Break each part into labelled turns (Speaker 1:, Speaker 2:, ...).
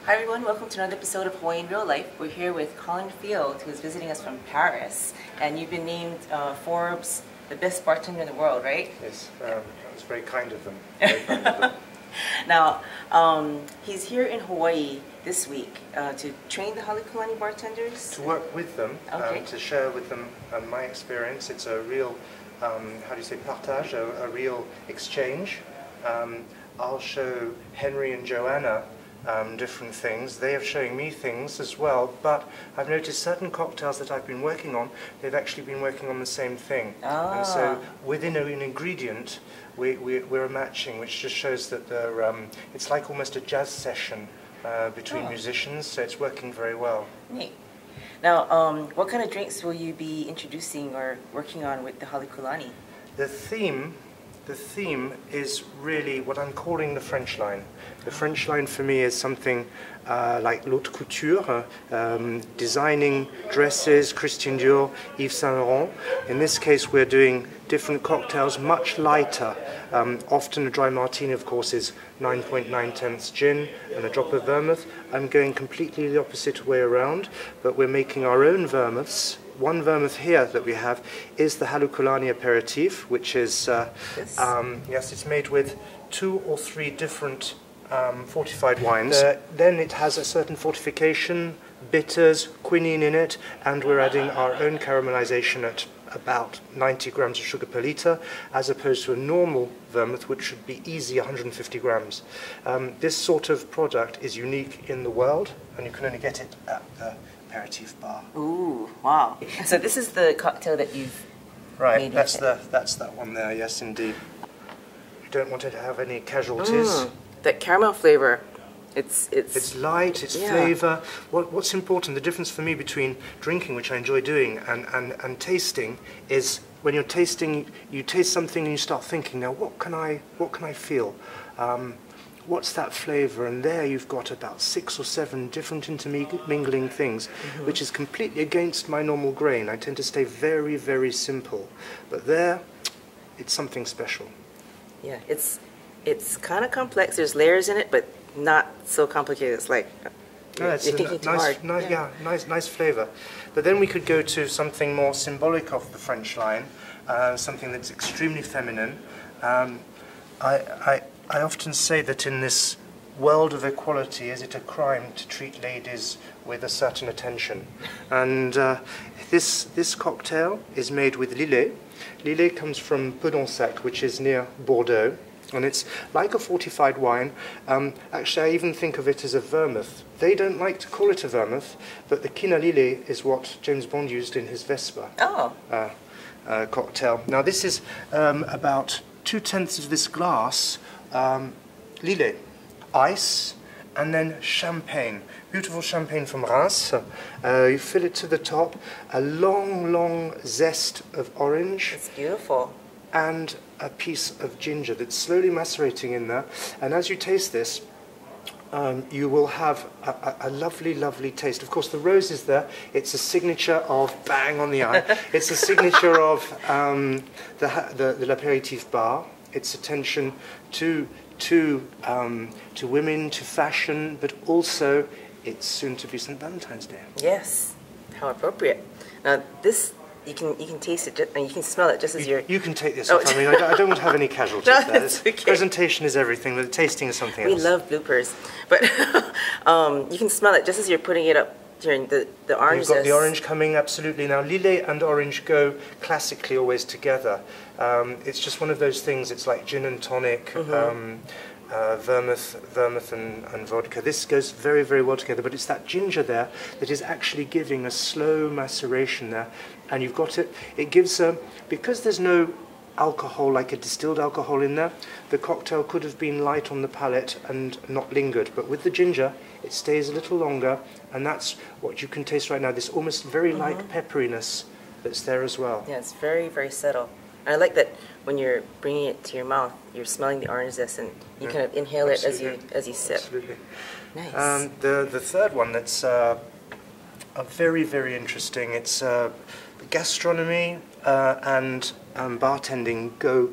Speaker 1: Hi everyone, welcome to another episode of Hawaii in Real Life. We're here with Colin who's visiting us from Paris, and you've been named Forbes the best bartender in the world, right?
Speaker 2: Yes, it's very kind of them. Very kind of them.
Speaker 1: Now, he's here in Hawaii this week to train the Halekulani bartenders?
Speaker 2: To work with them,
Speaker 1: okay.
Speaker 2: To share with them my experience. It's a real, how do you say, partage, a real exchange. I'll show Henry and Joanna different things. They are showing me things as well, but I've noticed certain cocktails that I've been working on, they've actually been working on the same thing.
Speaker 1: Ah.
Speaker 2: And so within an ingredient, we're matching, which just shows that it's like almost a jazz session between musicians, so it's working very well.
Speaker 1: Neat. Now, what kind of drinks will you be introducing or working on with the Halekulani?
Speaker 2: The theme is really what I'm calling the French line. The French line for me is something like l'haute couture, designing dresses, Christian Dior, Yves Saint Laurent. In this case we're doing different cocktails, much lighter. Often a dry martini, of course, is 9.9 gin and a drop of vermouth. I'm going completely the opposite way around, but we're making our own vermouths. One vermouth here that we have is the Halekulani aperitif, which is, yes, it's made with 2 or 3 different fortified wines. Then it has a certain fortification, bitters, quinine in it, and we're adding our own caramelization at about 90 grams of sugar per litre, as opposed to a normal vermouth, which should be easy 150 grams. This sort of product is unique in the world, and you can only get it at the aperitif bar.
Speaker 1: Ooh, wow. So this is the cocktail that you've
Speaker 2: right,
Speaker 1: made.
Speaker 2: That's that one there, yes indeed. You don't want it to have any casualties.
Speaker 1: That caramel flavor, it's
Speaker 2: light, it's flavour. What's important, the difference for me between drinking, which I enjoy doing, and tasting is when you're tasting, you taste something and you start thinking, now what can I feel? What's that flavour? And there you've got about 6 or 7 different intermingling things, which is completely against my normal grain. I tend to stay very, very simple. But there, it's something special.
Speaker 1: Yeah, it's kind of complex. There's layers in it, but not so complicated. It's like you're thinking too hard.
Speaker 2: Nice flavour. But then we could go to something more symbolic of the French line, something that's extremely feminine. I often say that in this world of equality, is it a crime to treat ladies with a certain attention? And this cocktail is made with Lillet. Lillet comes from Pedensac, which is near Bordeaux, and it's like a fortified wine. Actually, I even think of it as a vermouth. They don't like to call it a vermouth, but the Quina Lillet is what James Bond used in his Vespa cocktail. Now this is about 2/10 of this glass Lillet, ice, and then champagne. Beautiful champagne from Reims. You fill it to the top. A long zest of orange.
Speaker 1: It's beautiful.
Speaker 2: And a piece of ginger that's slowly macerating in there. And as you taste this, you will have a lovely taste. Of course, the rose is there. It's a signature of, bang on the eye, it's a signature of the l'apéritif bar. Its attention to women, to fashion, but also it's soon to be St. Valentine's Day.
Speaker 1: Yes, how appropriate. Now this, you can taste it and you can smell it just as you're...
Speaker 2: You can take this off. I mean, I don't want to have any casualties
Speaker 1: No,
Speaker 2: there.
Speaker 1: okay.
Speaker 2: Presentation is everything, but the tasting is something else.
Speaker 1: We love bloopers, but you can smell it just as you're putting it up during the orange.
Speaker 2: You've got the orange coming, absolutely. Now, Lillet and orange go classically always together. It's just one of those things, it's like gin and tonic, vermouth and vodka. This goes very, very well together, but it's that ginger there that is actually giving a slow maceration there. And you've got it gives because there's no alcohol, like a distilled alcohol in there, the cocktail could have been light on the palate and not lingered, but with the ginger it stays a little longer, and that's what you can taste right now, this almost very light pepperiness that's there as well.
Speaker 1: Yeah, it's very, very subtle. And I like that when you're bringing it to your mouth, you're smelling the orange zest and you kind of inhale it as you sip.
Speaker 2: Absolutely.
Speaker 1: Nice.
Speaker 2: The third one that's very, very interesting, it's gastronomy and bartending go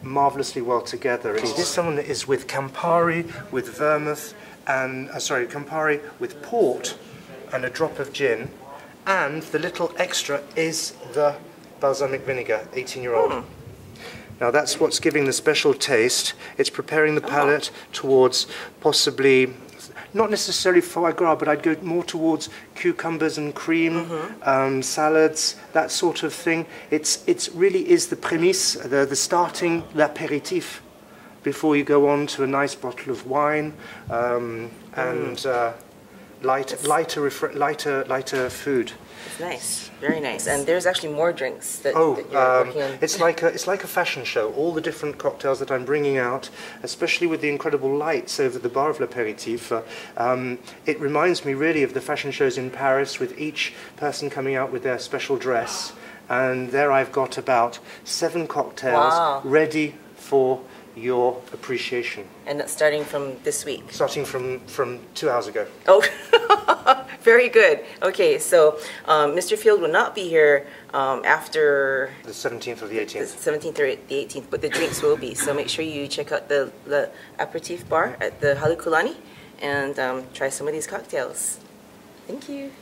Speaker 2: marvelously well together. This is someone that is with Campari, with vermouth, and Campari with port and a drop of gin, and the little extra is the balsamic vinegar, 18-year-old. Now that's what's giving the special taste. It's preparing the palate towards possibly, not necessarily foie gras, but I'd go more towards cucumbers and cream, salads, that sort of thing. It's really is the prémisse, the starting, l'apéritif, before you go on to a nice bottle of wine and lighter food.
Speaker 1: It's nice, very nice. And there's actually more drinks that you're working on.
Speaker 2: It's like a fashion show. All the different cocktails that I'm bringing out, especially with the incredible lights over the bar of l'apéritif, it reminds me really of the fashion shows in Paris, with each person coming out with their special dress. And there I've got about 7 cocktails ready for your appreciation.
Speaker 1: And that's starting from this week?
Speaker 2: Starting from 2 hours ago.
Speaker 1: Oh, very good. Okay, so Mr. Field will not be here after
Speaker 2: the 17th or the 18th.
Speaker 1: The 17th or the 18th, but the drinks will be. So make sure you check out the aperitif bar at the Halekulani and try some of these cocktails. Thank you.